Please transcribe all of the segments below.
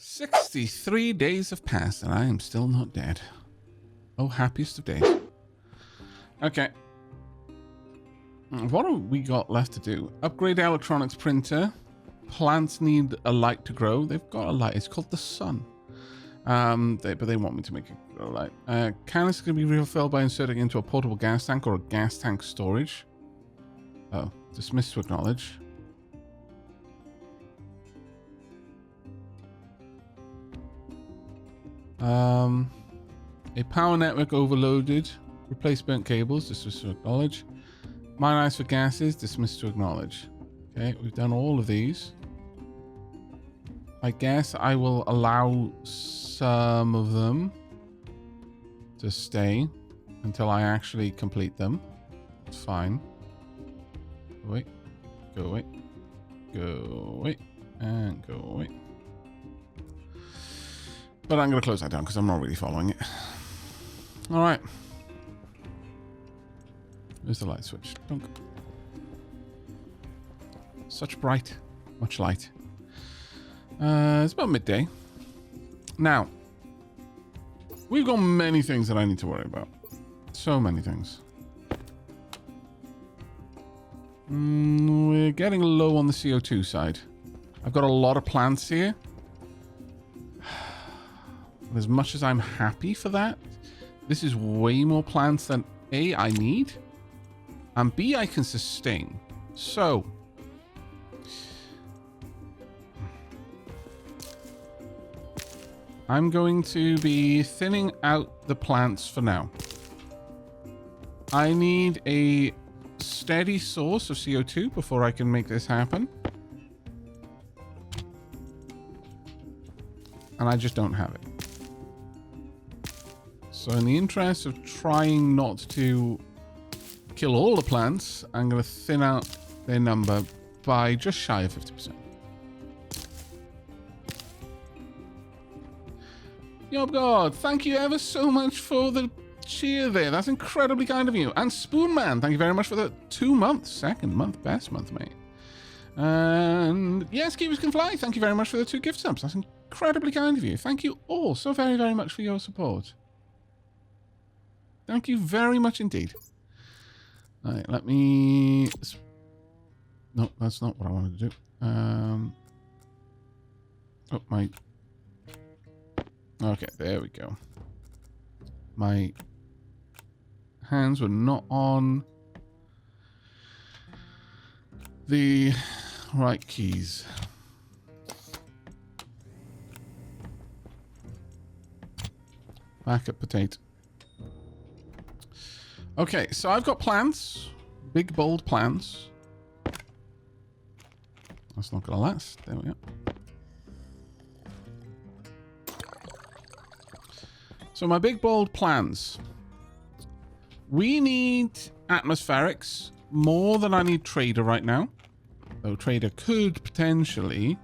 63 days have passed and I am still not dead. Oh, happiest of days. Okay. What have we got left to do? Upgrade electronics printer. Plants need a light to grow. They've got a light. It's called the sun. But they want me to make it grow light. Canister can be refilled by inserting into a portable gas tank or a gas tank storage. Oh, dismiss to acknowledge. A power network overloaded. Replace burnt cables. Dismiss to acknowledge. Mine ice for gases. Dismiss to acknowledge. Okay, we've done all of these. I guess I will allow some of them to stay until I actually complete them. It's fine. Go away. Go away. Go away. And go away. But I'm going to close that down because I'm not really following it. All right. There's the light switch. Dunk. Such bright. Much light. It's about midday. Now, we've got many things that I need to worry about. So many things. We're getting low on the CO2 side. I've got a lot of plants here. As much as I'm happy for that, this is way more plants than A, I need, and B, I can sustain. So, I'm going to be thinning out the plants for now. I need a steady source of CO2 before I can make this happen. And I just don't have it. So in the interest of trying not to kill all the plants, I'm going to thin out their number by just shy of 50%. Yob God, thank you ever so much for the cheer there. That's incredibly kind of you. And Spoonman, thank you very much for the 2 months. Second month, best month, mate. And yes, Keepers Can Fly, thank you very much for the 2 gift subs. That's incredibly kind of you. Thank you all so very, very much for your support. Thank you very much indeed. All right, let me... No, that's not what I wanted to do. Oh, my... Okay, there we go. My hands were not on the right keys. Backup potato. Okay, so I've got plants. Big, bold plants. That's not going to last. There we go. So my big, bold plans. We need atmospherics more than I need trader right now. Though trader could potentially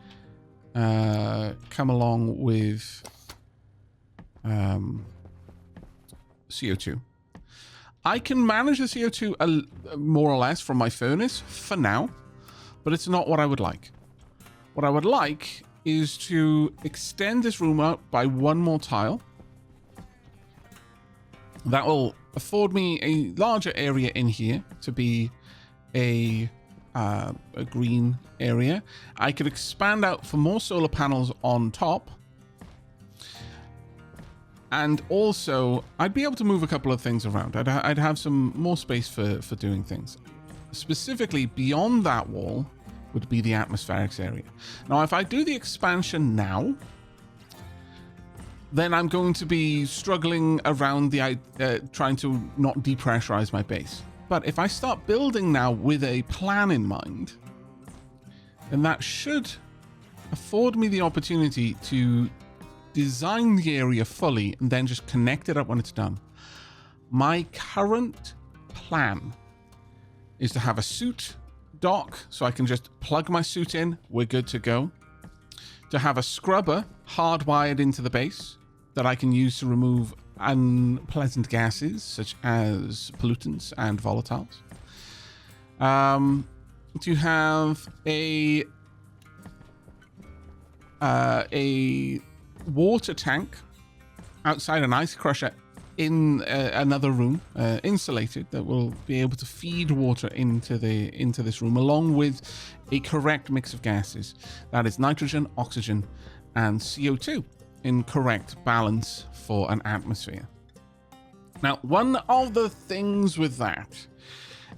come along with CO2. I can manage the CO2 more or less from my furnace for now, but it's not what I would like. What I would like is to extend this room out by 1 more tile. That will afford me a larger area in here to be a green area. I could expand out for more solar panels on top. And also, I'd be able to move a couple of things around. I'd have some more space for doing things. Specifically, beyond that wall would be the atmospherics area. Now, if I do the expansion now, then I'm going to be struggling around the trying to not depressurize my base. But if I start building now with a plan in mind, then that should afford me the opportunity to design the area fully and then just connect it up when it's done. My current plan is to have a suit dock so I can just plug my suit in. We're good to go. To have a scrubber hardwired into the base that I can use to remove unpleasant gases such as pollutants and volatiles. To have a a water tank outside an ice crusher in another room, insulated, that will be able to feed water into this room, along with a correct mix of gases. That is nitrogen, oxygen, and CO2 in correct balance for an atmosphere. Now, one of the things with that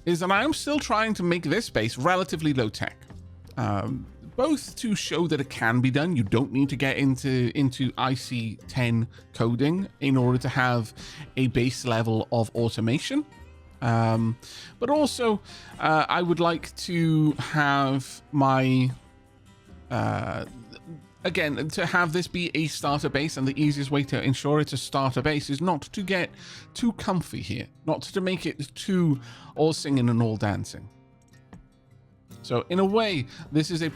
is that I am still trying to make this base relatively low tech. Both to show that it can be done. You don't need to get into IC10 coding in order to have a base level of automation. But also, I would like to have my... again, to have this be a starter base, and the easiest way to ensure it's a starter base is not to get too comfy here. Not to make it too all singing and all dancing. So, in a way, this is a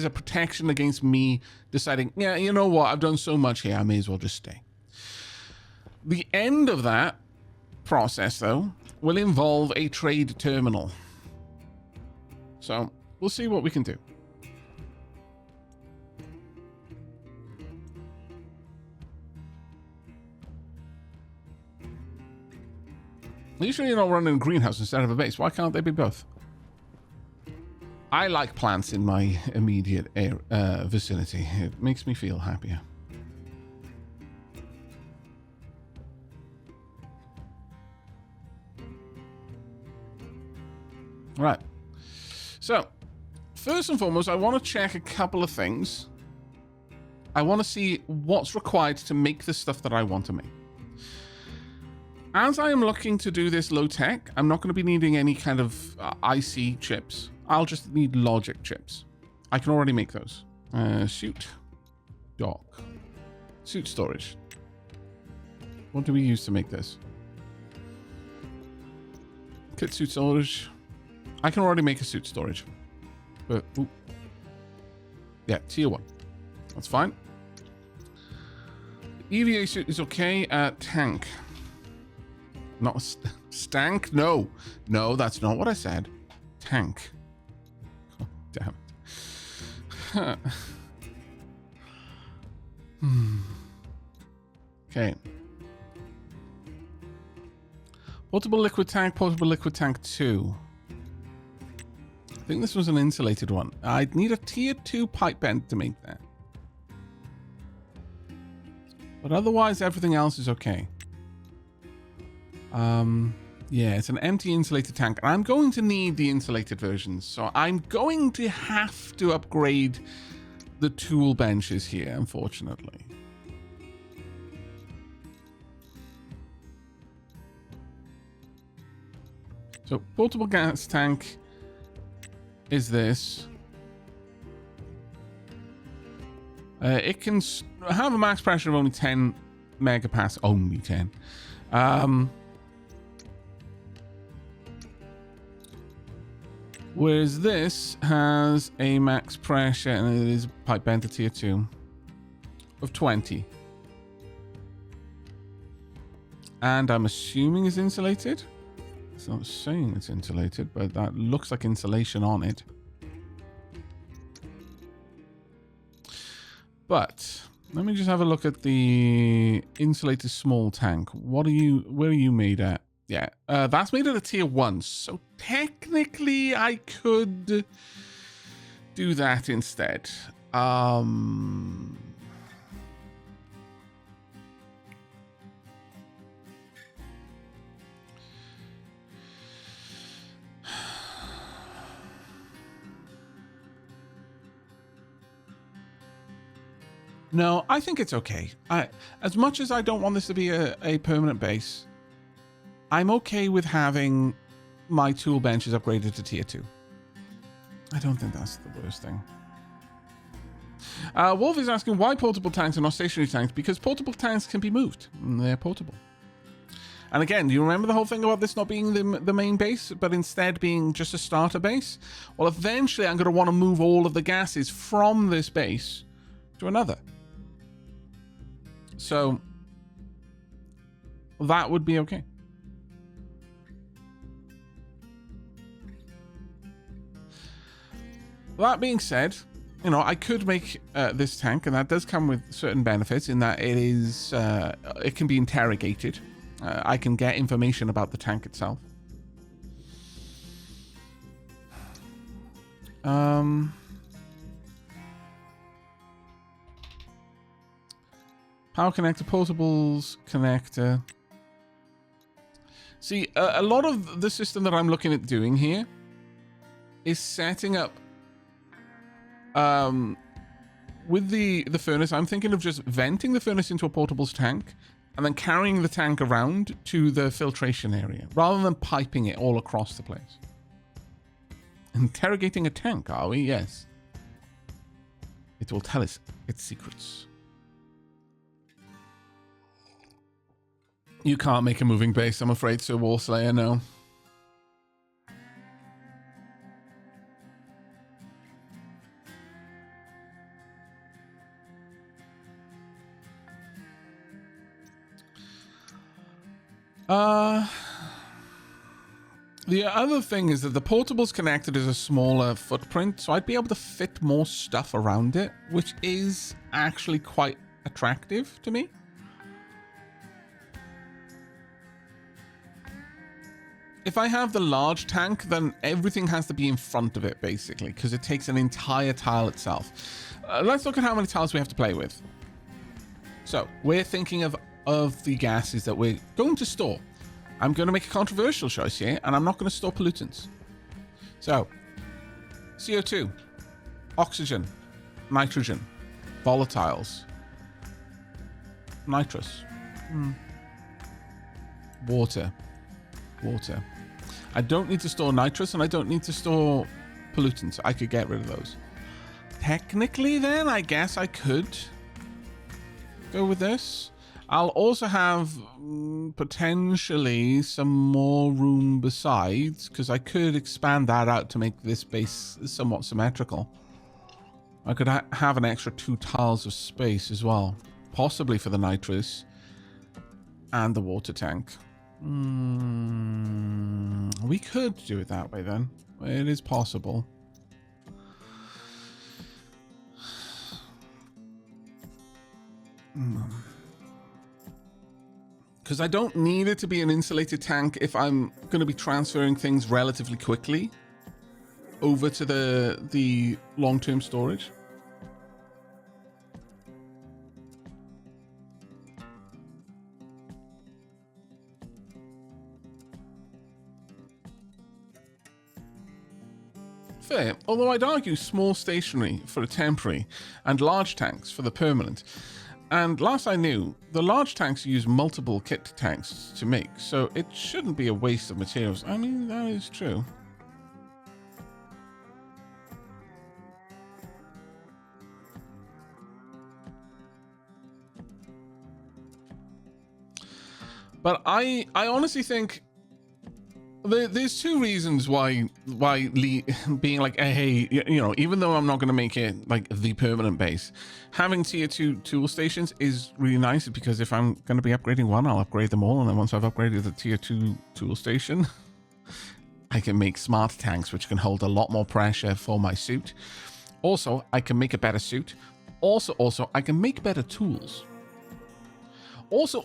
protection against me deciding, yeah, you know what, I've done so much here, I may as well just stay. The end of that process, though, will involve a trade terminal. So, we'll see what we can do. Are you sure you're not running a greenhouse instead of a base? Why can't they be both? I like plants in my immediate vicinity. It makes me feel happier. Right. So, first and foremost, I want to check a couple of things. I want to see what's required to make the stuff that I want to make. As I am looking to do this low tech, I'm not going to be needing any kind of IC chips. I'll just need logic chips. I can already make those. Suit. Dock. Suit storage. What do we use to make this? Kit suit storage. I can already make a suit storage. But, ooh. Yeah, tier 1. That's fine. EVA suit is okay. Tank. Not stank? No. No, that's not what I said. Tank. Oh, damn it. Okay. Portable liquid tank 2. I think this was an insulated one. I'd need a tier 2 pipe bend to make that. But otherwise, everything else is okay. Yeah, it's an empty insulated tank. And I'm going to need the insulated versions. So I'm going to have to upgrade the tool benches here, unfortunately. So portable gas tank is this. It can have a max pressure of only 10 megapascal. Only 10. Whereas this has a max pressure, and it is pipe bent to tier 2, of 20. And I'm assuming it's insulated. It's not saying it's insulated, but that looks like insulation on it. But let me just have a look at the insulated small tank. Where are you made at? Yeah, that's made at a tier 1, so technically I could do that instead. No, I think it's okay. As much as I don't want this to be a permanent base, I'm okay with having my tool benches upgraded to tier 2. I don't think that's the worst thing. Wolf is asking why portable tanks are not stationary tanks. Because portable tanks can be moved. They're portable. And again, do you remember the whole thing about this not being the main base, but instead being just a starter base? Well, eventually I'm going to want to move all of the gases from this base to another. So that would be okay. That being said, you know, I could make this tank, and that does come with certain benefits in that it is, it can be interrogated. I can get information about the tank itself. Power connector, portables connector. See, a lot of the system that I'm looking at doing here is setting up with the furnace. I'm thinking of just venting the furnace into a portables tank and then carrying the tank around to the filtration area rather than piping it all across the place. Interrogating a tank, are we? Yes. It will tell us its secrets. You can't make a moving base, I'm afraid, Sir Warslayer, no. The other thing is that the portables connected is a smaller footprint, so I'd be able to fit more stuff around it, which is actually quite attractive to me. If I have the large tank, then everything has to be in front of it, basically, because it takes an entire tile itself. Let's look at how many tiles we have to play with. So, we're thinking of the gases that we're going to store. I'm going to make a controversial choice here, and I'm not going to store pollutants. So, CO2, oxygen, nitrogen, volatiles, nitrous, water. I don't need to store nitrous, and I don't need to store pollutants. I could get rid of those. Technically, then, I guess I could go with this. I'll also have potentially some more room besides, because I could expand that out to make this base somewhat symmetrical. I could have an extra 2 tiles of space as well, possibly for the nitrous and the water tank. We could do it that way then. It is possible. Because I don't need it to be an insulated tank if I'm going to be transferring things relatively quickly over to the long-term storage. Fair, although I'd argue small stationary for a temporary and large tanks for the permanent. And last I knew, the large tanks use multiple kit tanks to make, so it shouldn't be a waste of materials. I mean, that is true. But I honestly think there's 2 reasons why being like, hey, you know, even though I'm not going to make it like the permanent base, having tier 2 tool stations is really nice, because if I'm going to be upgrading one, I'll upgrade them all, and then once I've upgraded the tier 2 tool station, I can make smart tanks, which can hold a lot more pressure for my suit. Also, I can make a better suit. Also, I can make better tools. Also,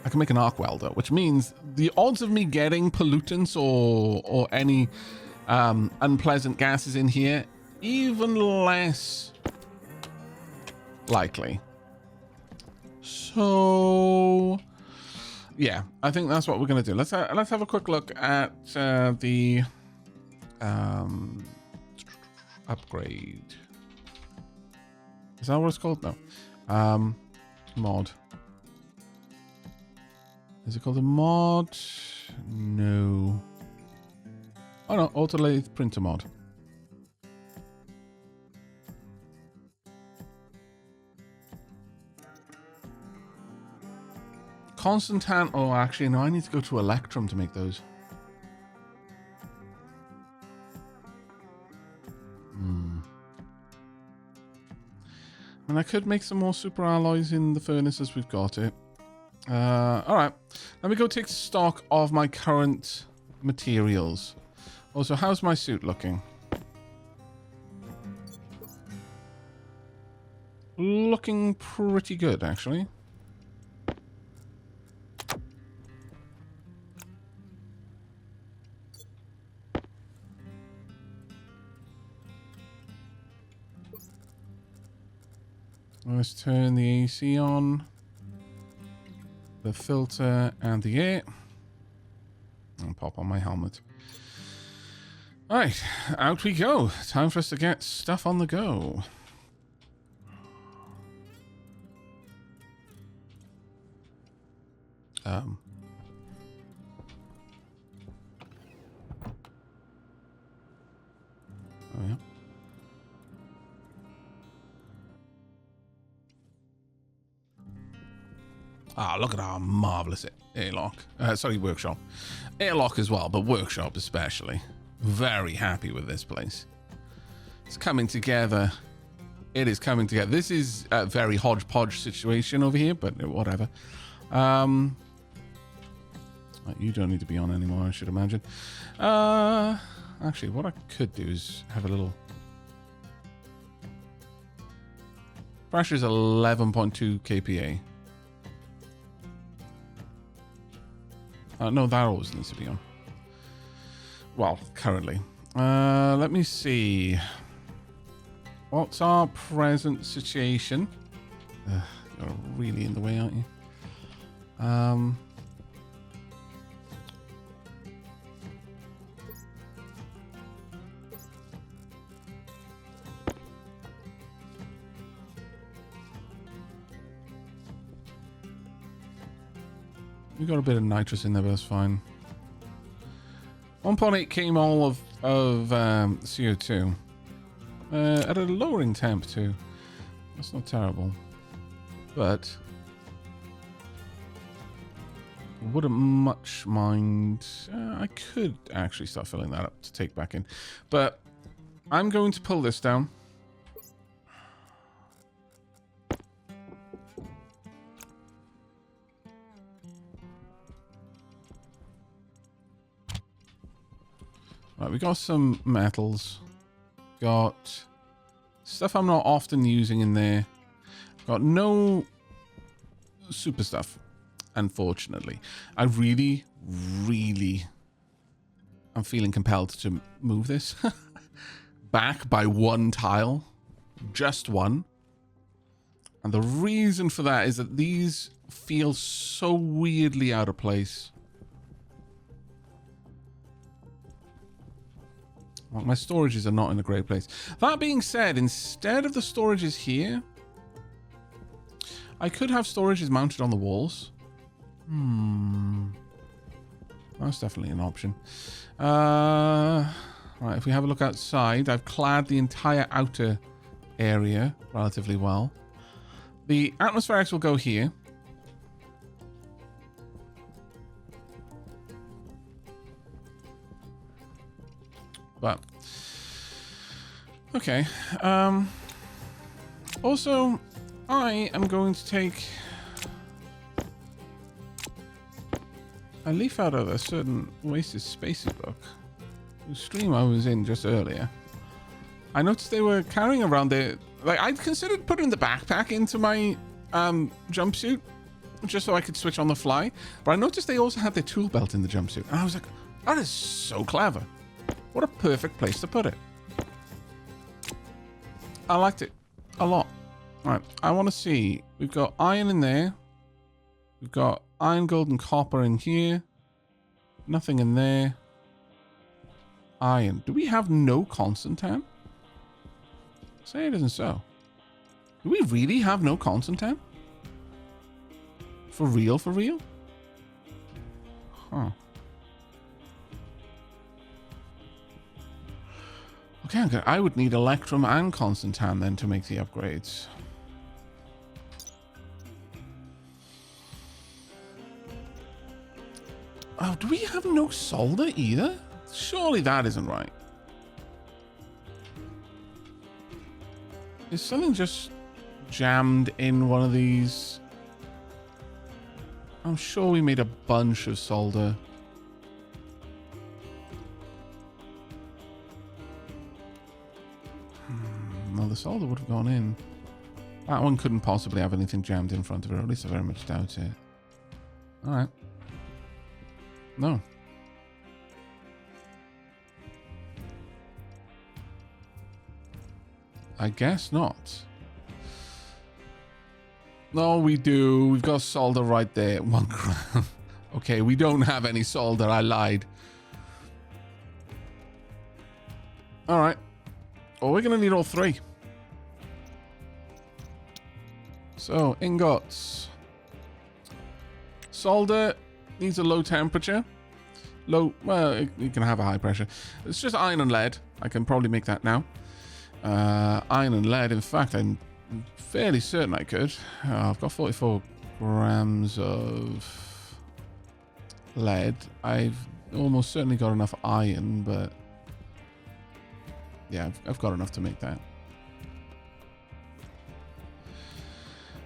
I can make an arc welder, which means the odds of me getting pollutants or any unpleasant gases in here even less likely. So yeah, I think that's what we're gonna do. Let's have a quick look at the upgrade. Is that what it's called? No. Mod. Is it called a mod? No. Oh no, auto lathe printer mod. Constantan. Oh, actually, no, I need to go to Electrum to make those. And I could make some more super alloys in the furnace as we've got it. Alright, let me go take stock of my current materials. Also, how's my suit looking? looking pretty good, actually. Let's turn the AC on, the filter, and the air. And pop on my helmet. Alright, out we go. Time for us to get stuff on the go. Oh yeah. Ah, look at our marvelous airlock. Sorry, workshop. Airlock as well, but workshop especially. Very happy with this place. It's coming together. It is coming together. This is a very hodgepodge situation over here, but whatever. You don't need to be on anymore, I should imagine. Actually, what I could do is have a little... Pressure is 11.2 kPa. No, that always needs to be on. Well, currently. Let me see. What's our present situation? You're really in the way, aren't you? We got a bit of nitrous in there, but that's fine. 1.8 kmol of CO2 at a lowering temp too. That's not terrible, but wouldn't much mind. I could actually start filling that up to take back in, but I'm going to pull this down. Right, we got some metals. Got stuff I'm not often using in there. Got no super stuff, unfortunately. I really am feeling compelled to move this back by one tile. Just one. And the reason for that is that these feel so weirdly out of place. Well, my storages are not in a great place. That being said, instead of the storages here, I could have storages mounted on the walls. That's definitely an option. Right, if we have a look outside, I've clad the entire outer area relatively well. The atmospherics will go here. But okay. Also, I am going to take a leaf out of a certain Wasted Spaces book, whose stream I was in just earlier. I noticed they were carrying around their... Like, I'd considered putting the backpack into my jumpsuit, just so I could switch on the fly. But I noticed they also had their tool belt in the jumpsuit. And I was like, that is so clever. What a perfect place to put it. I liked it a lot. Right, I want to see. We've got iron in there. We've got iron, gold, and copper in here. Nothing in there. Iron. Do we have no constantan? Say it isn't so. Do we really have no constantan? For real, for real? Huh. Okay, okay, I would need Electrum and Constantan then to make the upgrades. Oh, do we have no solder either? Surely that isn't right. Is something just jammed in one of these? I'm sure we made a bunch of solder. No, the solder would have gone in. That one couldn't possibly have anything jammed in front of it, or at least I very much doubt it. Alright. No. I guess not. No, we do. We've got solder right there. 1 gram. Okay, we don't have any solder. I lied. Alright. Well, we're going to need all 3. So, ingots. Solder needs a low temperature. Low, well, you can have a high pressure. It's just iron and lead. I can probably make that now. Iron and lead, in fact, I'm fairly certain I could. I've got 44 grams of lead. I've almost certainly got enough iron, but yeah, I've got enough to make that.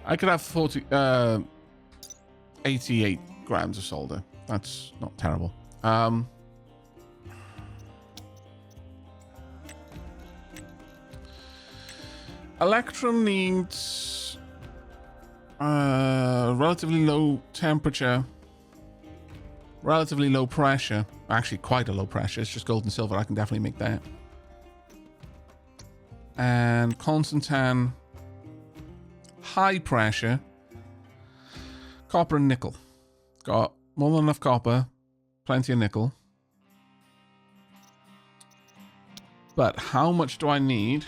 I could have 88 grams of solder. That's not terrible. Electrum needs relatively low temperature, relatively low pressure. Actually, quite a low pressure. It's just gold and silver. I can definitely make that. And Constantan, high pressure, copper and nickel. Got more than enough copper, plenty of nickel. But how much do I need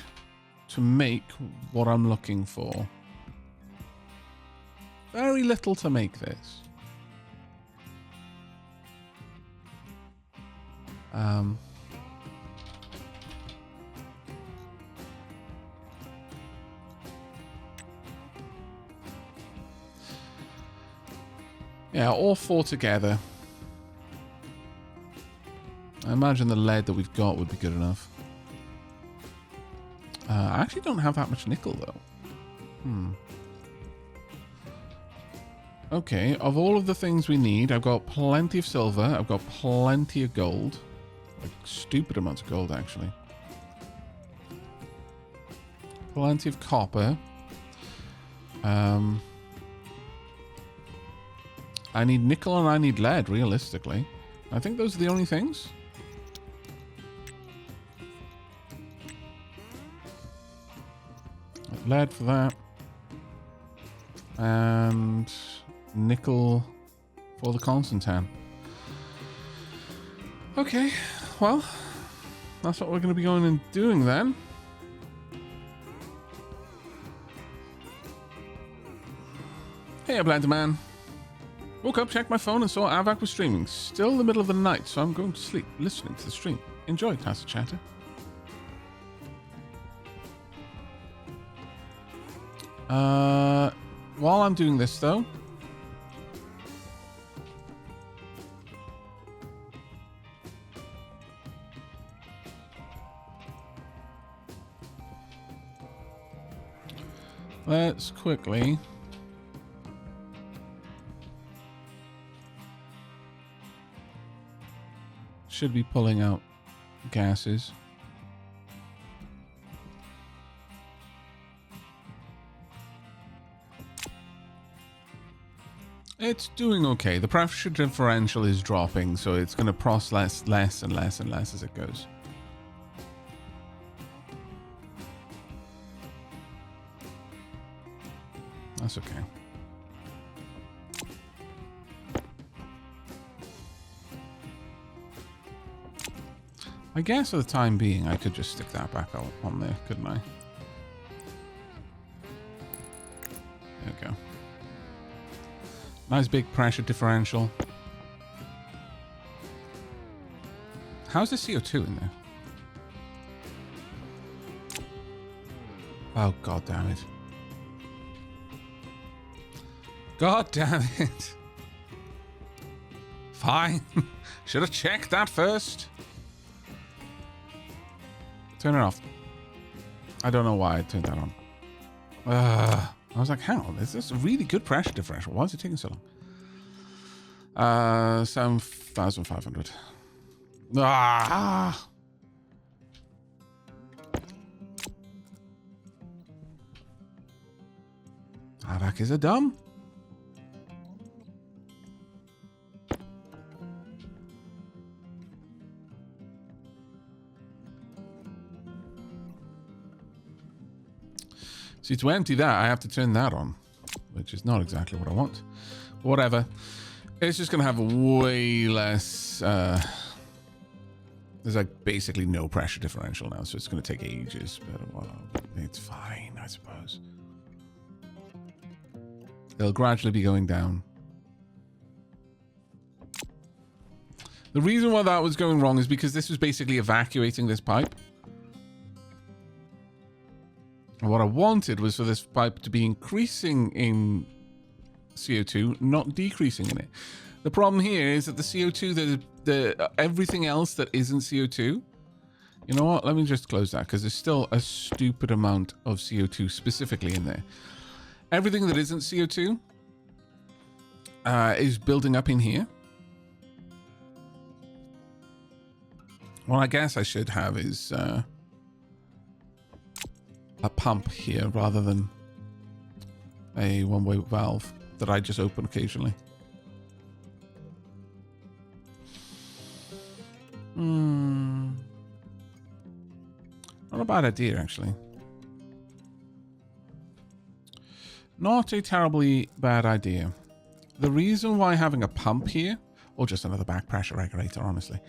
to make what I'm looking for? Very little to make this. Yeah, all 4 together. I imagine the lead that we've got would be good enough. I actually don't have that much nickel, though. Okay, of all of the things we need, I've got plenty of silver. I've got plenty of gold. Like, stupid amounts of gold, actually. Plenty of copper. I need nickel and I need lead, realistically. I think those are the only things. Lead for that. And nickel for the Constantan. Okay, well, that's what we're going to be going and doing then. Hey, Blender Man. Woke up, checked my phone, and saw Aavak was streaming. Still the middle of the night, so I'm going to sleep, listening to the stream. Enjoy, Tassa Chatter. While I'm doing this, though, let's quickly should be pulling out gases. It's doing okay. The pressure differential is dropping, so it's going to process less and less and less as it goes. That's okay. I guess for the time being, I could just stick that back on there, couldn't I? There we go. Nice big pressure differential. How's the CO2 in there? Oh, god damn it. God damn it. Fine. Should have checked that first. Turn it off. I don't know why I turned that on. I was like, hang on, this is a really good pressure differential. Why is it taking so long? 7,500. Ah! Aavak is a dumb. See, to empty that, I have to turn that on, which is not exactly what I want. Whatever. It's just going to have way less... there's like basically no pressure differential now, so it's going to take ages, but well, it's fine, I suppose. They'll gradually be going down. The reason why that was going wrong is because this was basically evacuating this pipe. And what I wanted was for this pipe to be increasing in CO2, not decreasing in it. The problem here is that the CO2, everything else that isn't CO2, you know what? Let me just close that because there's still a stupid amount of CO2 specifically in there. Everything that isn't CO2 is building up in here. What I guess I should have is a pump here rather than a one-way valve that I just open occasionally. Not a bad idea, actually. Not a terribly bad idea. The reason why having a pump here, or just another back pressure regulator, honestly,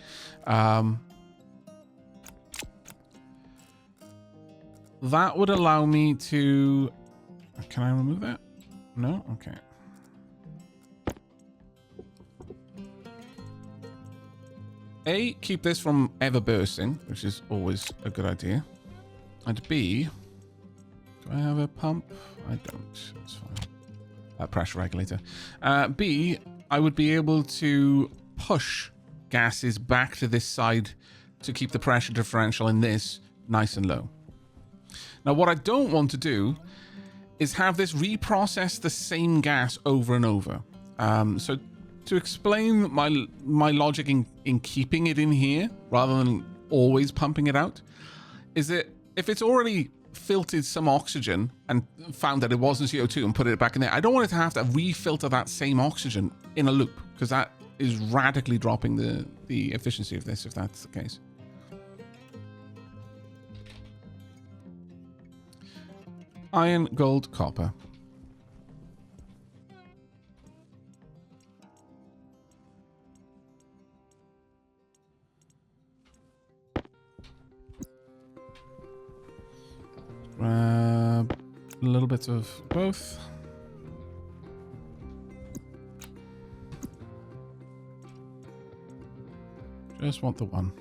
that would allow me to... Can I remove that? No? Okay. A, keep this from ever bursting, which is always a good idea. And B, do I have a pump? I don't. That's fine. Pressure regulator. B, I would be able to push gases back to this side to keep the pressure differential in this nice and low. Now, what I don't want to do is have this reprocess the same gas over and over. So to explain my logic in keeping it in here rather than always pumping it out, is that if it's already filtered some oxygen and found that it wasn't CO2 and put it back in there, I don't want it to have to refilter that same oxygen in a loop, because that is radically dropping the efficiency of this if that's the case. Iron, gold, copper. A little bit of both. Just want the one.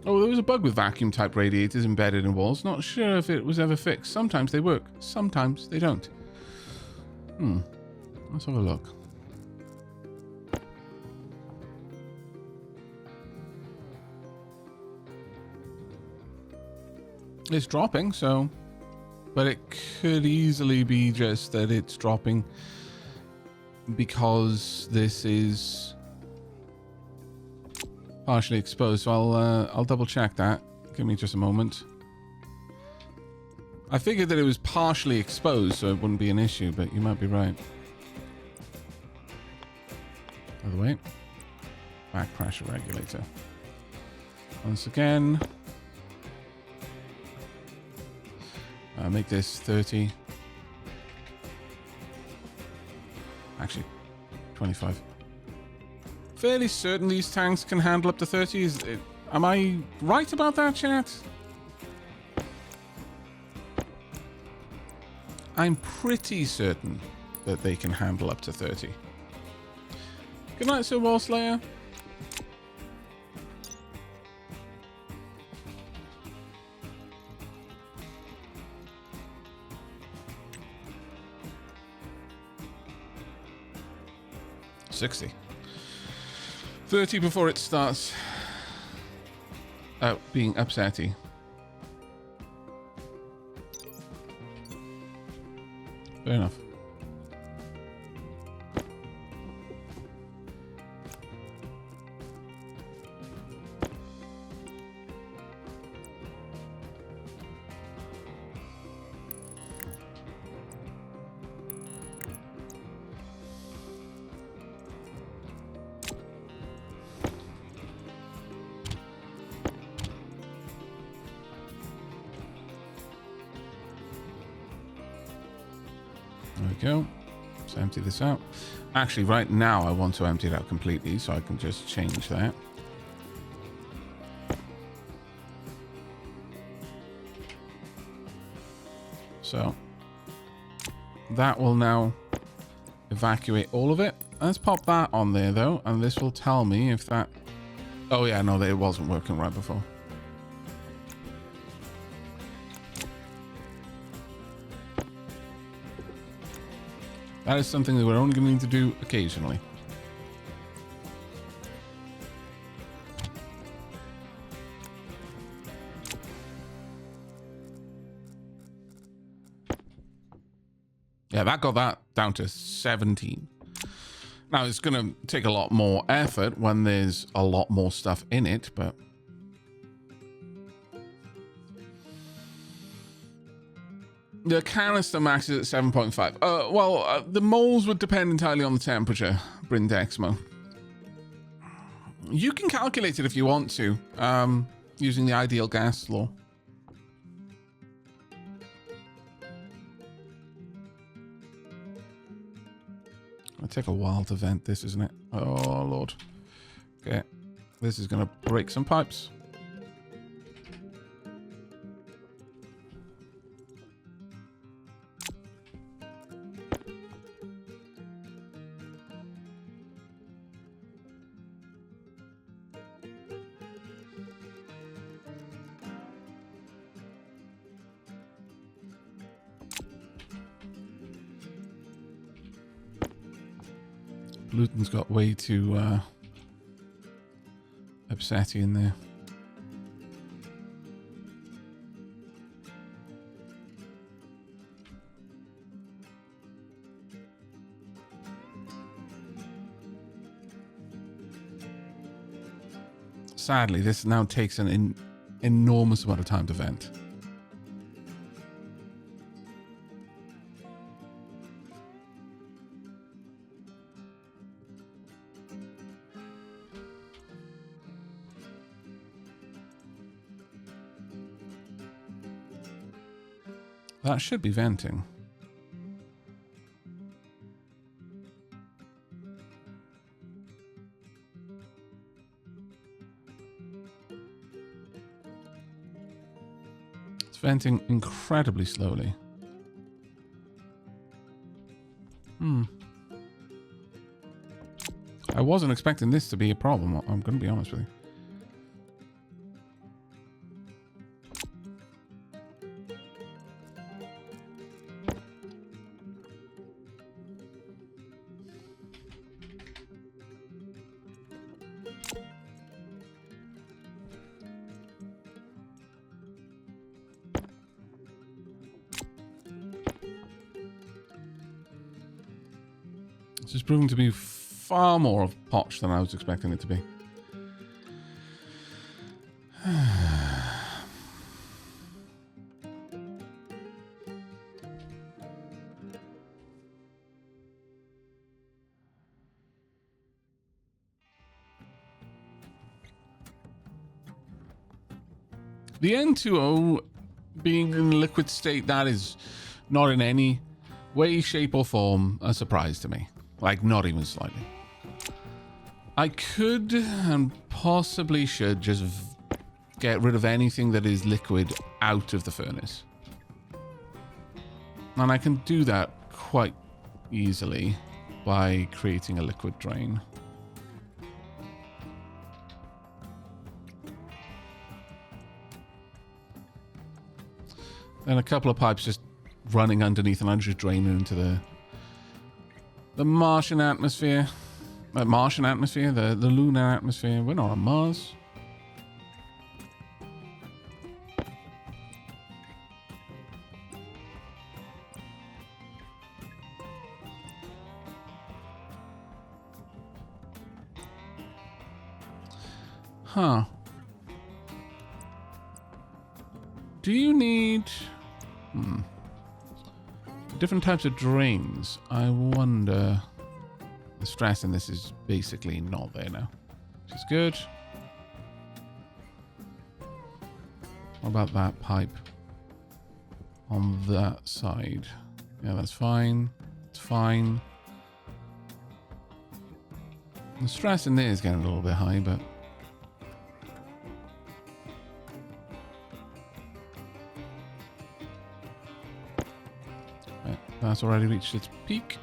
Oh, there was a bug with vacuum type radiators embedded in walls. Not sure if it was ever fixed. Sometimes they work, sometimes they don't. Let's have a look. It's dropping, so... But it could easily be just that it's dropping because this is partially exposed. So I'll double check that. Give me just a moment. I figured that it was partially exposed, so it wouldn't be an issue, but you might be right. By the way, back pressure regulator. Once again, make this 30. Actually, 25. Fairly certain these tanks can handle up to 30. Am I right about that, chat? I'm pretty certain that they can handle up to 30. Good night, Sir Wallslayer. $60. 30 before it starts being upsetty. Fair enough. There we go. Let's empty this out. Actually, right now I want to empty it out completely, so I can just change that. So that will now evacuate all of it. Let's pop that on there though, and this will tell me if that... Oh yeah, no, it wasn't working right before. That is something that we're only going to need to do occasionally. Yeah, that got that down to 17. Now, it's going to take a lot more effort when there's a lot more stuff in it, but... The canister max is at 7.5. The moles would depend entirely on the temperature, Brindexmo. You can calculate it if you want to, using the ideal gas law. It'll take a while to vent this, isn't it? Oh, Lord. Okay. This is going to break some pipes. Luton's got way too upsetty in there. Sadly, this now takes an enormous amount of time to vent. That should be venting. It's venting incredibly slowly. I wasn't expecting this to be a problem, I'm going to be honest with you. This is proving to be far more of potch than I was expecting it to be. The N2O being in liquid state, that is not in any way, shape or form a surprise to me. Like, not even slightly. I could and possibly should just get rid of anything that is liquid out of the furnace. And I can do that quite easily by creating a liquid drain. And a couple of pipes just running underneath and I'm just draining into the Martian atmosphere. The lunar atmosphere. We're not on Mars. Huh. Do you need... different types of drains. I wonder... The stress in this is basically not there now, which is good. What about that pipe on that side? Yeah, that's fine. It's fine. The stress in there is getting a little bit high, but... Right, that's already reached its peak.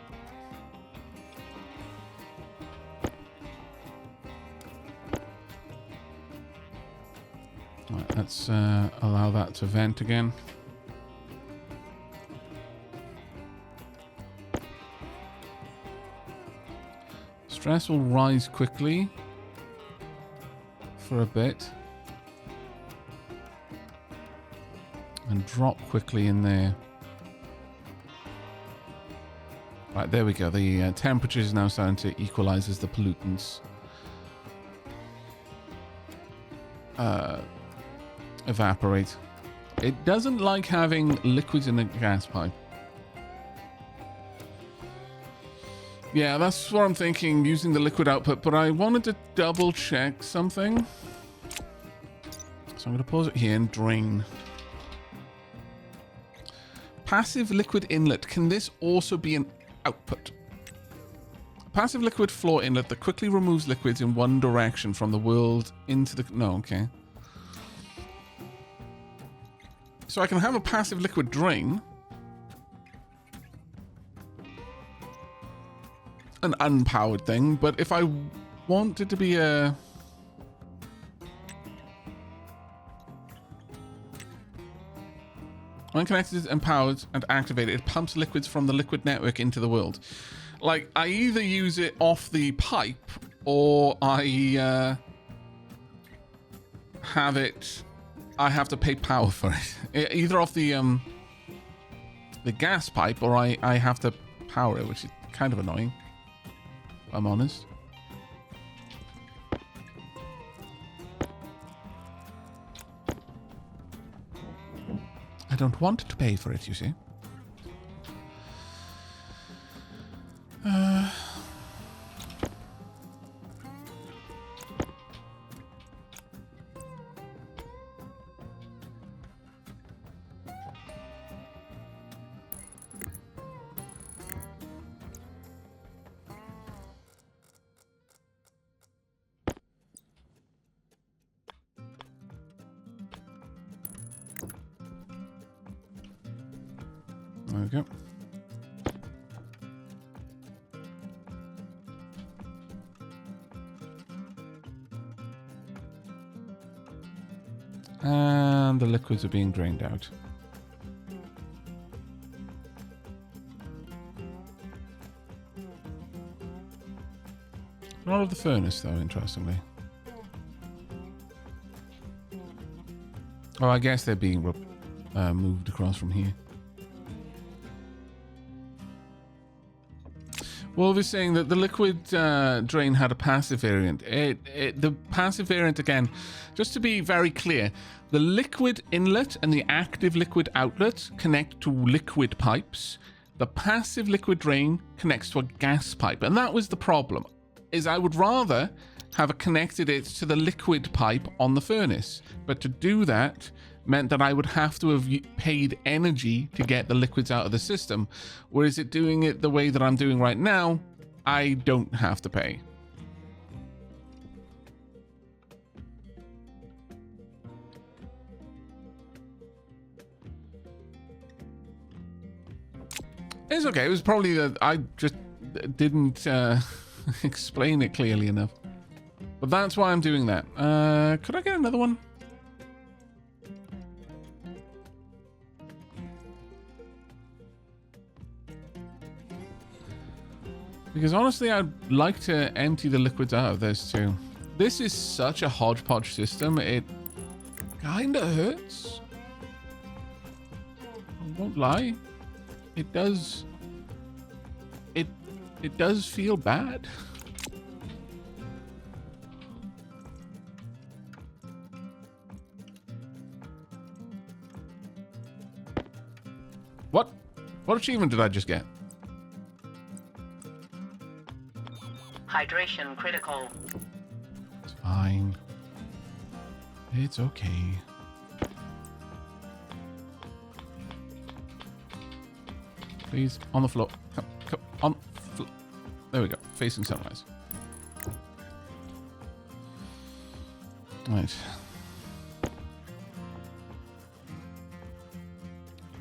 Right, let's allow that to vent again. Stress will rise quickly for a bit and drop quickly in there. Right, there we go. The temperature is now starting to equalize as the pollutants evaporate. It doesn't like having liquids in a gas pipe. Yeah, that's what I'm thinking, using the liquid output, but I wanted to double check something. So I'm going to pause it here and drain. Passive liquid inlet. Can this also be an output? Passive liquid floor inlet that quickly removes liquids in one direction from the world into the... No, okay. So I can have a passive liquid drain. An unpowered thing, but if I want it to be a... When connected and powered and activated, it pumps liquids from the liquid network into the world. Like, I either use it off the pipe, or I have it... I have to pay power for it. Either off the gas pipe, or I have to power it, which is kind of annoying, if I'm honest. I don't want to pay for it, you see. There we go. And the liquids are being drained out. Not of the furnace, though, interestingly. Oh, I guess they're being moved across from here. Well, we're saying that the liquid drain had a passive variant. The passive variant, again, just to be very clear, the liquid inlet and the active liquid outlet connect to liquid pipes. The passive liquid drain connects to a gas pipe. And that was the problem, is I would rather have connected it to the liquid pipe on the furnace. But to do that meant that I would have to have paid energy to get the liquids out of the system. Whereas it doing it the way that I'm doing right now, I don't have to pay. It's okay. It was probably that I just didn't explain it clearly enough. But that's why I'm doing that. Could I get another one? Because honestly, I'd like to empty the liquids out of this too. This is such a hodgepodge system, it kinda hurts. I won't lie. It does... It does feel bad. What? What achievement did I just get? Hydration critical. It's fine. It's okay. Please, on the floor. Come, come. There we go. Facing sunrise. Right.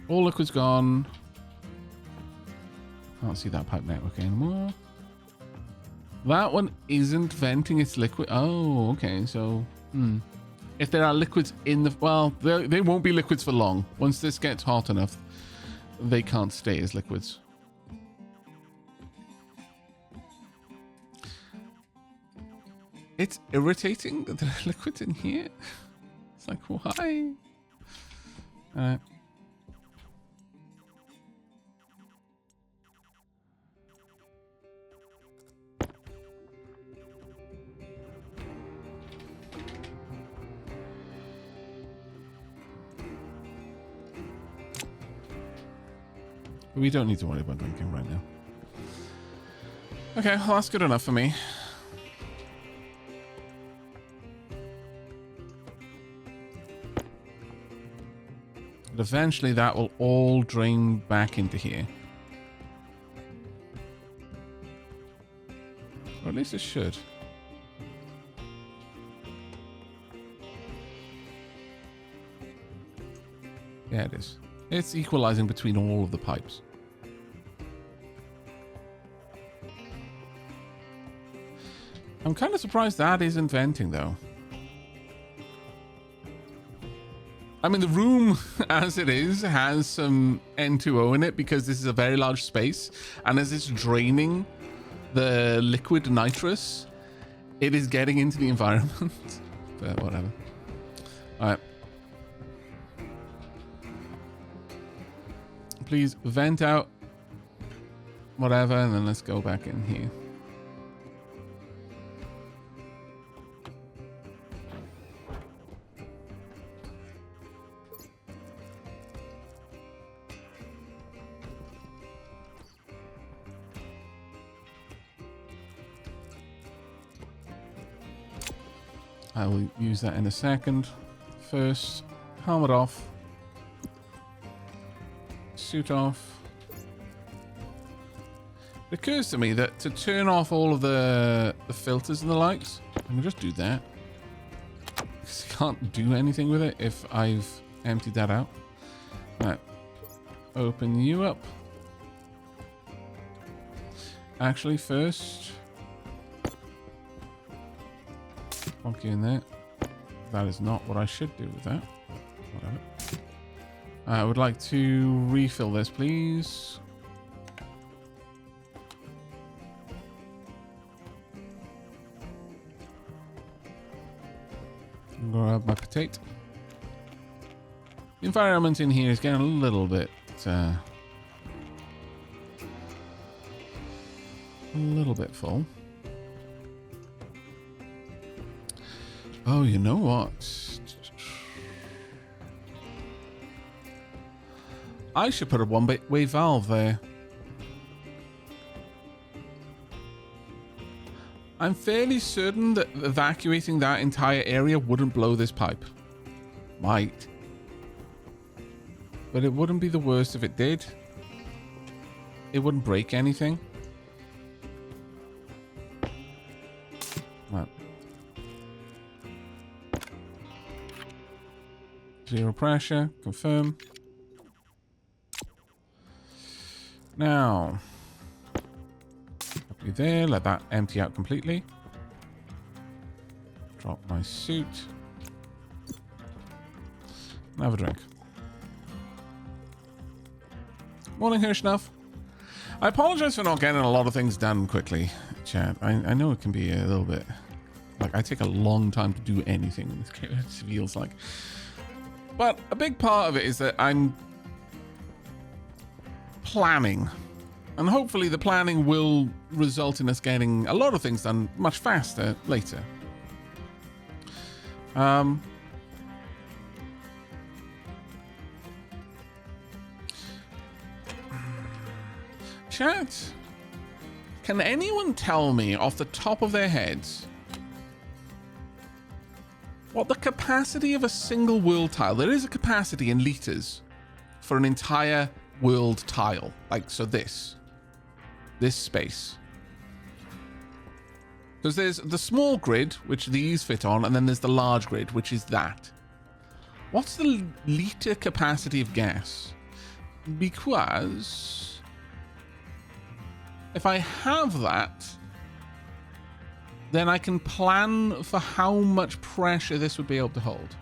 All liquid's gone. Can't see that pipe network anymore. That one isn't venting its liquid. Oh, okay. So, if there are liquids in the... Well, they won't be liquids for long. Once this gets hot enough, they can't stay as liquids. It's irritating that there are liquids in here. It's like, why? We don't need to worry about drinking right now. Okay, well, that's good enough for me. But eventually that will all drain back into here. Or at least it should. Yeah, it is. It's equalizing between all of the pipes. I'm kind of surprised that isn't venting, though. I mean, the room, as it is, has some N2O in it because this is a very large space. And as it's draining the liquid nitrous, it is getting into the environment. But whatever. All right. Please vent out whatever, and then let's go back in here. I will use that in a second. First, helmet off. Suit off. It occurs to me that to turn off all of the filters and the likes, I can just do that. Because I can't do anything with it if I've emptied that out. Right. Open you up. Actually, first... Plonk you in there. That is not what I should do with that. Whatever. I would like to refill this, please. Grab my potato. The environment in here is getting a little bit full. Oh, you know what? I should put a one-way valve there. I'm fairly certain that evacuating that entire area wouldn't blow this pipe. Might. But it wouldn't be the worst if it did. It wouldn't break anything. Right. Zero pressure. Confirm. Now, up you there, let that empty out completely. Drop my suit. And have a drink. Morning, Hirschnuff. I apologize for not getting a lot of things done quickly, chat. I know it can be a little bit... Like, I take a long time to do anything in this game, it feels like. But a big part of it is that I'm planning, and hopefully the planning will result in us getting a lot of things done much faster later. Chat, can anyone tell me off the top of their heads what the capacity of a single world tile? There is a capacity in liters for an entire world tile, like so this space. Because there's the small grid, which these fit on, and then there's the large grid, which is that. What's the liter capacity of gas? Because if I have that, then I can plan for how much pressure this would be able to hold.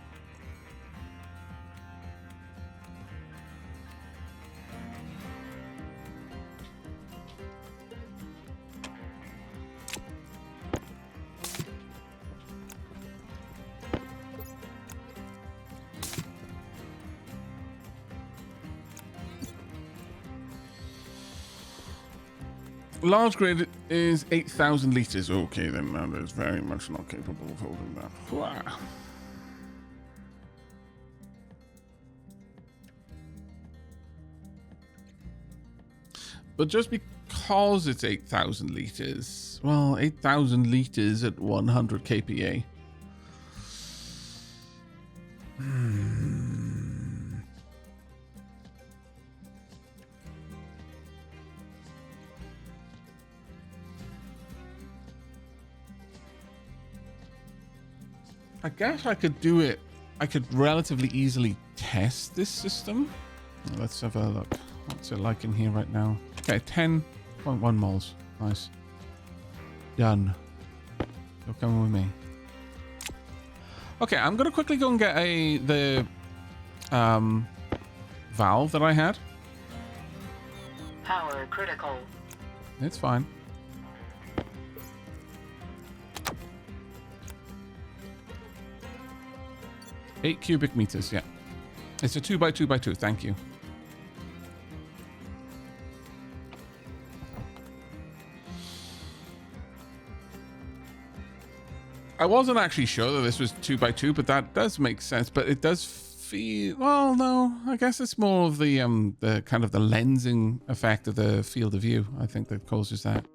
Large grid is 8,000 liters. Okay, then that is very much not capable of holding that. Wow. But just because it's 8,000 liters, well, 8,000 liters at 100 kPa. I guess I could do it. I could relatively easily test this system. Let's have a look. What's it like in here right now? Okay, 10.1 moles. Nice. Done. You're coming with me. Okay, I'm gonna quickly go and get the valve that I had. Power critical. It's fine. Eight cubic meters, yeah. It's a 2x2x2, thank you. I wasn't actually sure that this was 2x2, but that does make sense. But it does feel, well, no, I guess it's more of the kind of the lensing effect of the field of view, I think, that causes that.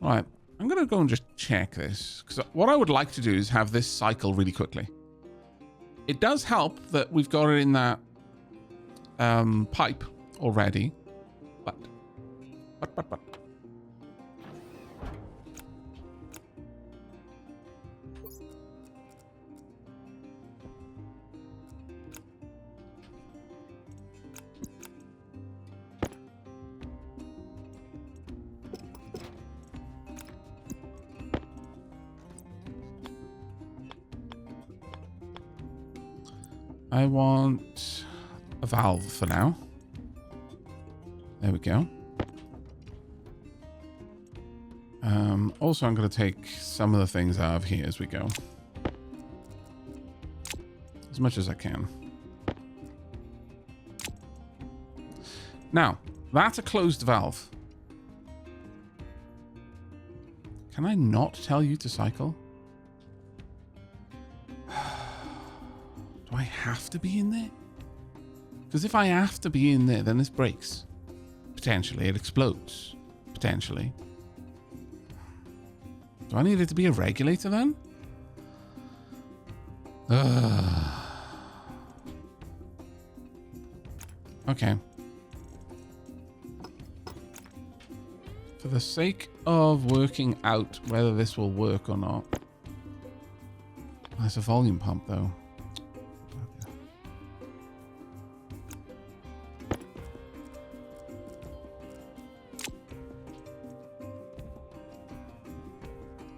All right, I'm gonna go and just check this, because what I would like to do is have this cycle really quickly. It does help that we've got it in that pipe already, but. I want a valve for now. There we go. Also, I'm going to take some of the things out of here as we go. As much as I can. Now, that's a closed valve. Can I not tell you to cycle? Do I have to be in there? Because if I have to be in there, then this breaks. Potentially. It explodes. Potentially. Do I need it to be a regulator then? Okay. For the sake of working out whether this will work or not. There's a volume pump though.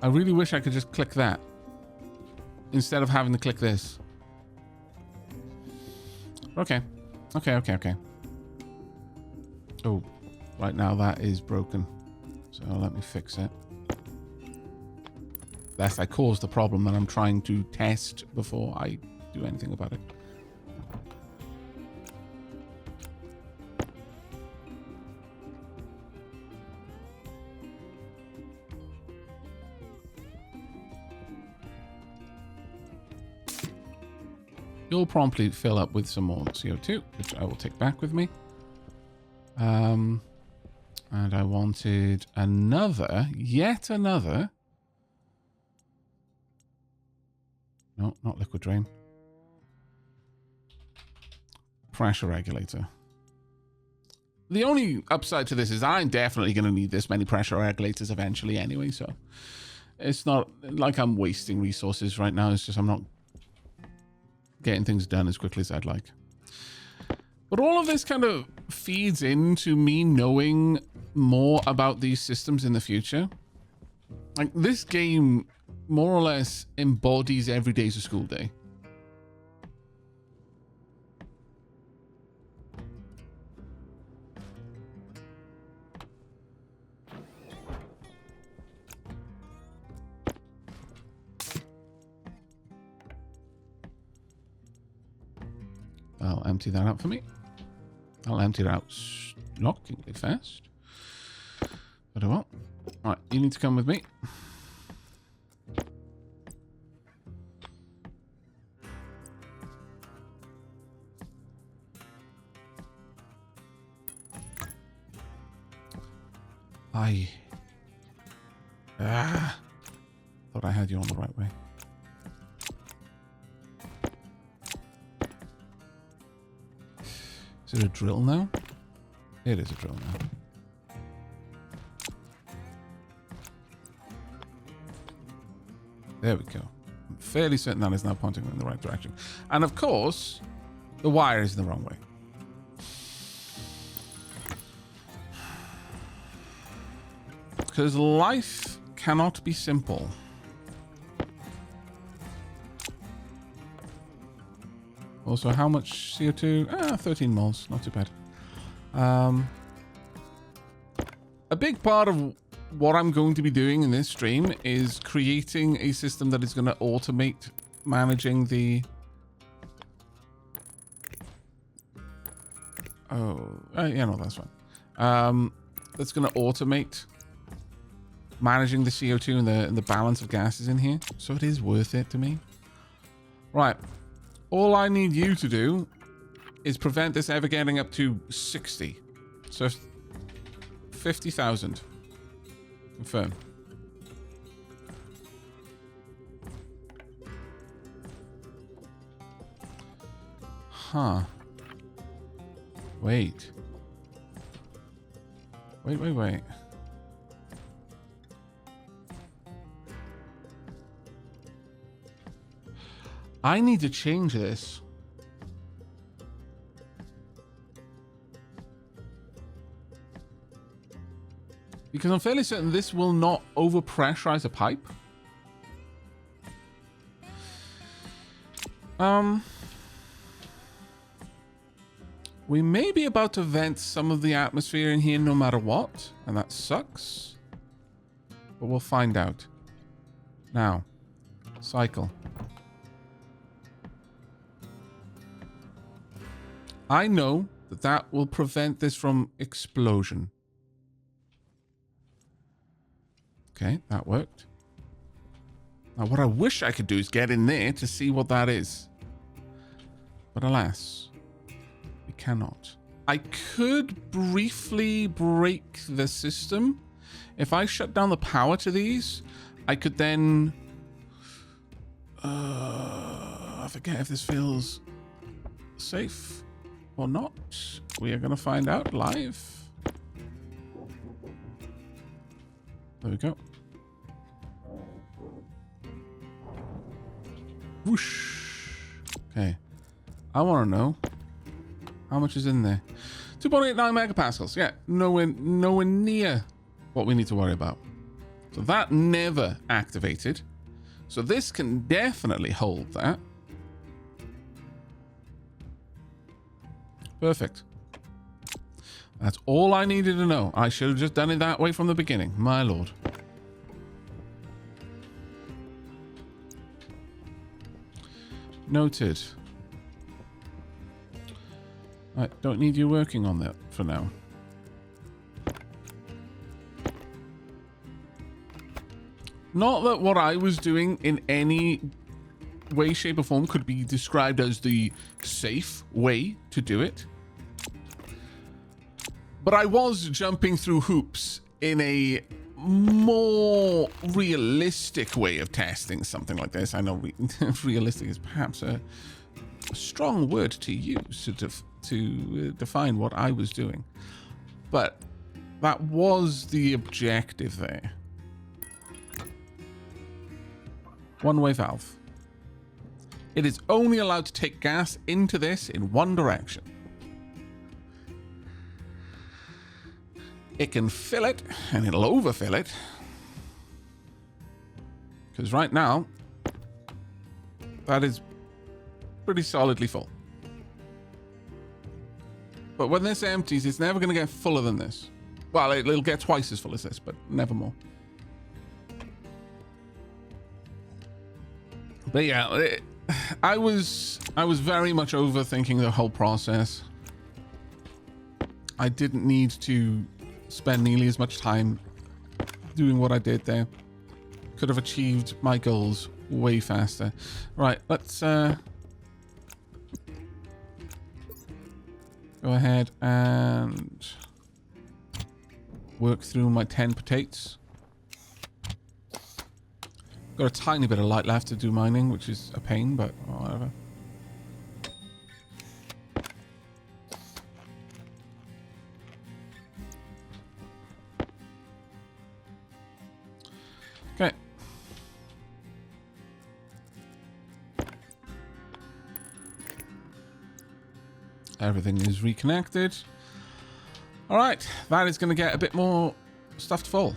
I really wish I could just click that instead of having to click this. Okay. Okay. Oh, right now that is broken. So let me fix it. Lest I cause the problem that I'm trying to test before I do anything about it. You'll promptly fill up with some more CO2, which I will take back with me. And I wanted yet another. No, not liquid drain. Pressure regulator. The only upside to this is I'm definitely going to need this many pressure regulators eventually anyway, so it's not like I'm wasting resources right now. It's just I'm not getting things done as quickly as I'd like. But all of this kind of feeds into me knowing more about these systems in the future. Like, this game more or less embodies every day's a school day. I'll empty that out for me. I'll empty it out shockingly fast. But I won't. Alright, you need to come with me. Thought I had you on the right way. Is it a drill now? It is a drill now. There we go. I'm fairly certain that is now pointing in the right direction. And of course, the wire is in the wrong way. Because life cannot be simple. Also, how much CO2? 13 moles. Not too bad. A big part of what I'm going to be doing in this stream is creating a system that is going to automate managing the... yeah, no, that's fine. That's going to automate managing the CO2 and the balance of gases in here. So it is worth it to me. Right. All I need you to do is prevent this ever getting up to 60. So 50,000. Confirm. Huh. Wait. Wait. I need to change this. Because I'm fairly certain this will not overpressurize a pipe. We may be about to vent some of the atmosphere in here no matter what, and that sucks. But we'll find out. Now, cycle. I know that that will prevent this from explosion. Okay, that worked. Now, what I wish I could do is get in there to see what that is. But alas, we cannot. I could briefly break the system. If I shut down the power to these, I could then... I forget if this feels safe or not. We are going to find out live. There we go. Whoosh. Okay. I want to know how much is in there. 2.89 megapascals. Yeah, nowhere near what we need to worry about. So that never activated. So this can definitely hold that. Perfect. That's all I needed to know. I should have just done it that way from the beginning. My lord. Noted. I don't need you working on that for now. Not that what I was doing in any way, shape, or form could be described as the safe way to do it. But I was jumping through hoops in a more realistic way of testing something like this. I know realistic is perhaps a strong word to use to define what I was doing. But that was the objective there. One-way valve. It is only allowed to take gas into this in one direction. It can fill it, and it'll overfill it. Because right now, that is pretty solidly full. But when this empties, it's never going to get fuller than this. Well, it'll get twice as full as this, but never more. But yeah, I was very much overthinking the whole process. I didn't need to spend nearly as much time doing what I did there. Could have achieved my goals way faster. Right, let's go ahead and work through my 10 potatoes. Got a tiny bit of light left to do mining, which is a pain, but whatever. Okay. Everything is reconnected. All right, that is going to get a bit more stuff to fall.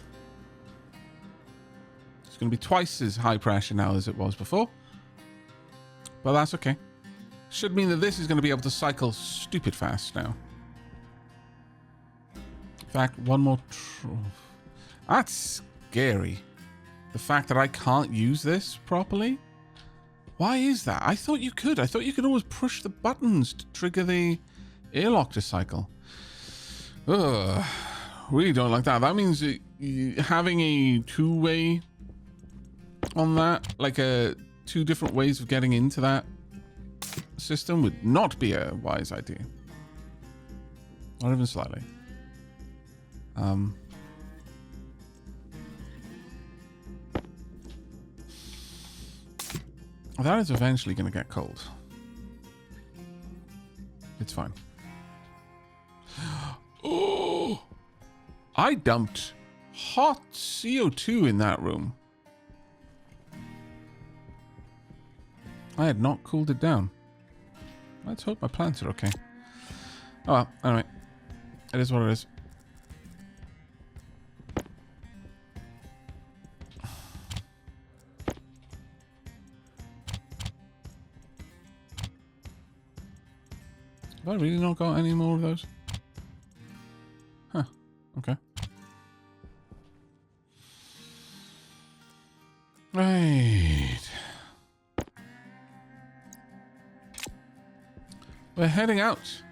It's going to be twice as high pressure now as it was before. But that's okay. Should mean that this is going to be able to cycle stupid fast now. In fact, one more... That's scary. The fact that I can't use this properly. Why is that? I thought you could. I thought you could always push the buttons to trigger the airlock to cycle. Ugh. Really don't like that. That means having a two-way on that, like two different ways of getting into that system would not be a wise idea. Not even slightly. That is eventually going to get cold. It's fine. Oh! I dumped hot CO2 in that room. I had not cooled it down. Let's hope my plants are okay. Oh well, anyway. It is what it is. Have I really not got any more of those? Huh. Okay. Right. We're heading out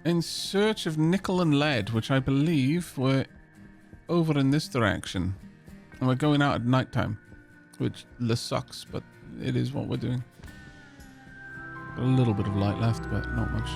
in search of nickel and lead, which I believe were over in this direction. And we're going out at nighttime, which sucks, but it is what we're doing. Got a little bit of light left, but not much.